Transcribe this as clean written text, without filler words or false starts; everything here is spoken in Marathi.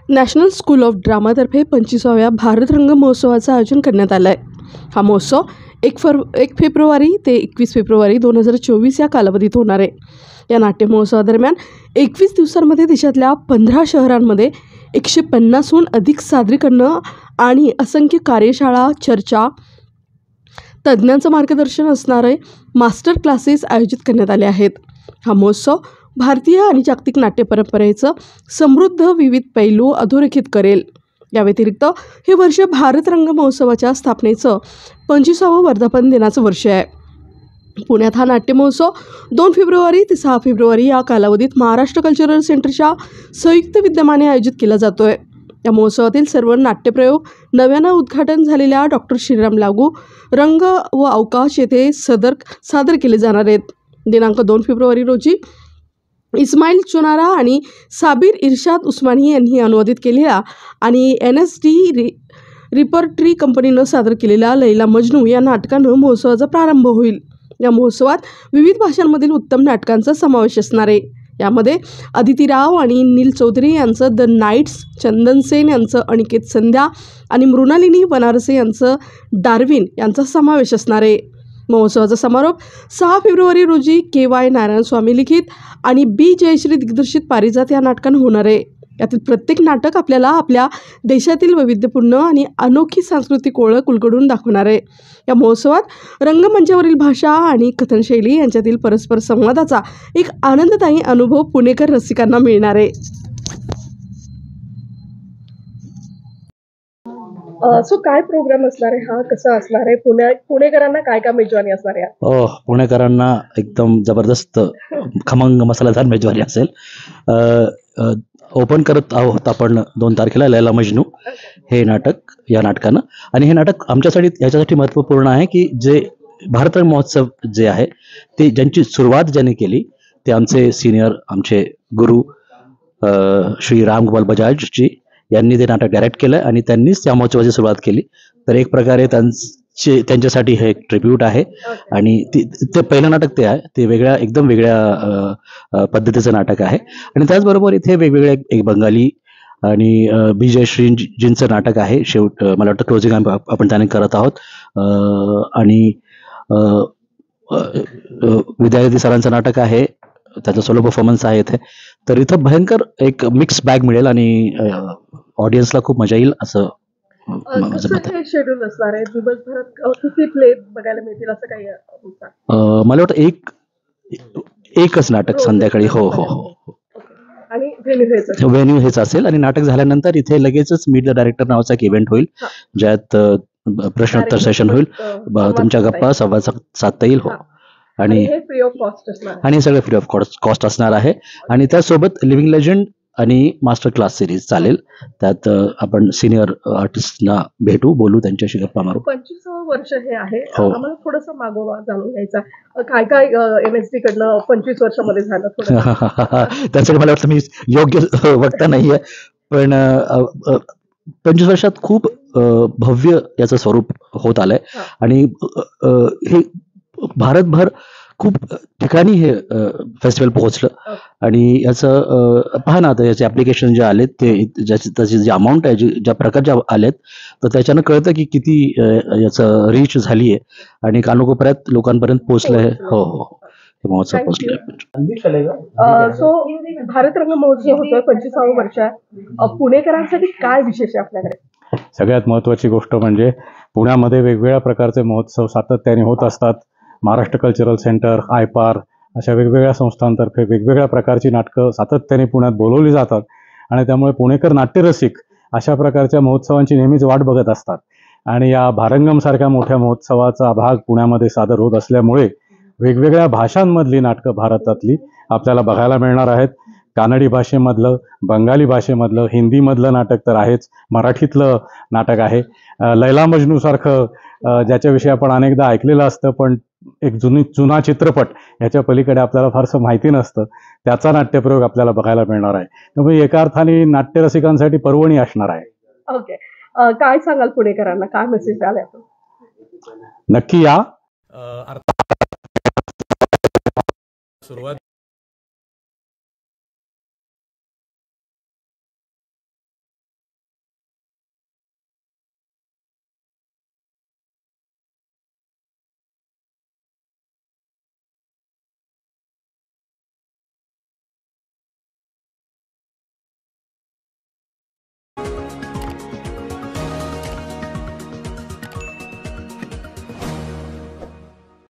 नॅशनल स्कूल ऑफ ड्रामातर्फे 25व्या भारत रंग महोत्सवाचं आयोजन करण्यात आलं आहे। हा महोत्सव 1 फेब्रुवारी ते 21 फेब्रुवारी 2024 या कालावधीत होणार आहे। या नाट्य महोत्सवादरम्यान 21 दिवसांमध्ये देशातल्या 15 शहरांमध्ये 150हून अधिक सादरीकरणं आणि असंख्य कार्यशाळा, चर्चा, तज्ज्ञांचं मार्गदर्शन असणारे मास्टर क्लासेस आयोजित करण्यात आले आहेत। हा महोत्सव भारतीय आणि जागतिक नाट्य परंपरेचं समृद्ध विविध पैलू अधोरेखित करेल। या व्यतिरिक्त हे वर्ष भारत रंग महोत्सवाच्या स्थापनेचं 25वं वर्धापन दिनाचं वर्ष आहे। पुण्यात हा नाट्य महोत्सव 2 फेब्रुवारी ते 6 फेब्रुवारी या कालावधीत महाराष्ट्र कल्चरल सेंटरच्या संयुक्त विद्यमाने आयोजित केला जातोय। या महोत्सवातील सर्व नाट्यप्रयोग नव्यानं उद्घाटन झालेल्या डॉक्टर श्रीराम लागू रंग व अवकाश येथे सादर केले जाणार आहेत। दिनांक 2 फेब्रुवारी रोजी इस्माईल चुनारा आणि साबिर इर्शाद उस्मानी यांनी अनुवादित केलेल्या आणि NSD रिपर्टरी कंपनीनं सादर केलेल्या लैला मजनू या नाटकानं महोत्सवाचा प्रारंभ होईल। या महोत्सवात विविध भाषांमधील उत्तम नाटकांचा समावेश असणार आहे। यामध्ये अदिती राव आणि नील चौधरी यांचं द नाईट्स, चंदन सेन यांचं अनिकेत संध्या आणि मृणालिनी बनारसे यांचं डार्विन यांचा समावेश असणार आहे। महोत्सवाचा समारोप 6 फेब्रुवारी रोजी KY नारायण स्वामी लिखित आणि B जयश्री दिग्दर्शित पारिजात या नाटकानं होणार आहे। यातील प्रत्येक नाटक आपल्याला आपल्या देशातील वैविध्यपूर्ण आणि अनोखी सांस्कृतिक ओळख उलगडून दाखवणार आहे। या महोत्सवात रंगमंचावरील भाषा आणि कथनशैली यांच्यातील परस्पर संवादाचा एक आनंददायी अनुभव पुणेकर रसिकांना मिळणार आहे। सो काय प्रोग्राम असणार आहे, हा कसा असणार आहे, पुणेकरांना काय काय मेजवानी असणार आहे? पुणेकरांना एकदम जबरदस्त खमंग मसालेदार मेजवानी असेल। ओपन करत आहोत आपण 2 तारखेला लैला मजनू हे नाटक, या नाटकानं। आणि हे नाटक आमच्यासाठी याच्यासाठी महत्त्वपूर्ण आहे की जे भारत रंग महोत्सव जे आहे ते ज्यांची सुरुवात ज्यांनी केली ते आमचे सिनियर, आमचे गुरु श्री राम गोपाल बजाजजी यांनी ते नाटक डायरेक्ट केलं आणि त्यांनीच त्या महोत्सवाची सुरुवात केली। तर एक प्रकारे त्यांच्यासाठी हे एक ट्रिब्यूट आहे। आणि ते पहिलं नाटक ते आहे, ते एकदम वेगळ्या पद्धतीचं नाटक आहे। आणि त्याचबरोबर इथे वेगवेगळे एक बंगाली आणि B जयश्रीजींचं नाटक आहे। मला वाटतं क्लोजिंग आपण त्याने करत आहोत। आणि विद्यार्थी सरांचं नाटक आहे, त्याचा सोलो परफॉर्मन्स आहे इथे। तर इथं भयंकर एक मिक्स बॅग मिळेल आणि ऑडियन्सला खूप मजा येईल असं माझं मत आहे। शेड्यूल असणार आहे, दिवसभरात किती प्ले बघायला मिळतील असं काही? मला वाटतं एकच नाटक संध्याकाळी। हो हो हो। आणि व्हेन्यू हेच असेल। आणि नाटक झाल्यानंतर इथे लगेचच मीट द डायरेक्टर नावाचा एक इव्हेंट होईल, ज्यात प्रश्नोत्तर सेशन होईल, तुमच्या गप्पा संवाद साधता येईल। हो। आणि फ्री ऑफ कॉस्ट असणार, आणि सगळं फ्री ऑफ कॉस्ट असणार आहे। आणि त्यासोबत लिव्हिंग लेजंड आणि मास्टर क्लास सिरीज चालेल। त्यात आपण सिनियर आर्टिस्टना भेटू, बोलू, त्यांच्याशी गप्पा मारू। 25वं वर्ष हे आहे। आम्हाला थोडंसं मागोवा जाणून घ्यायचा, काय काय NSD कडनं 25 वर्षामध्ये झालं त्यासाठी मला वाटतं मी योग्य वक्ता नाहीये, पण 25 वर्षात खूप भव्य याचं स्वरूप होत आलंय। आणि हे भारतभर खूप ठिकाणी हे फेस्टिवल पोहोचलं। आणि याचं पहा ना, आता याचे ॲप्लिकेशन जे आलेत ते त्याची जी अमाऊंट आहे, ज्या प्रकारच्या आलेत, तर त्याच्यानं कळतं की किती याचं रीच झाली आहे आणि कानोकोपऱ्यात लोकांपर्यंत पोहोचलं आहे। हो हो, हे महोत्सव पोहोचले। सो भारत रंग महोत्सव होतोय 25वं वर्ष, पुणेकरांसाठी काय विशेष आहे आपल्याकडे? सगळ्यात महत्त्वाची गोष्ट म्हणजे पुण्यामध्ये वेगवेगळ्या प्रकारचे महोत्सव सातत्याने होत असतात। महाराष्ट्र कल्चरल सेंटर, IPAR अशा वेगवेगळ्या संस्थांतर्फे वेगवेगळ्या प्रकारची नाटकं सातत्याने पुण्यात बोलवली जातात। आणि त्यामुळे पुणेकर नाट्यरसिक अशा प्रकारच्या महोत्सवांची नेहमीच वाट बघत असतात। आणि या भारंगमसारख्या मोठ्या महोत्सवाचा भाग पुण्यामध्ये सादर होत असल्यामुळे वेगवेगळ्या भाषांमधली नाटकं भारतातली आपल्याला बघायला मिळणार आहेत। कानडी भाषेमधलं, बंगाली भाषेमधलं, हिंदीमधलं नाटक तर आहेच, मराठीतलं नाटक आहे। लैला मजनूसारखं ज्याच्याविषयी आपण अनेकदा ऐकलेलं असतं, पण एक जुना चित्रपट ह्याच्या पलीकडे आपल्याला फारसं माहिती नसतं, त्याचा नाट्यप्रयोग आपल्याला बघायला मिळणार आहे। त्यामुळे एका अर्थाने नाट्यरसिकांसाठी पर्वणी असणार आहे। ओके, काय सांगाल पुणेकरांना, काय मेसेज द्याल? नक्की या। सुरुवात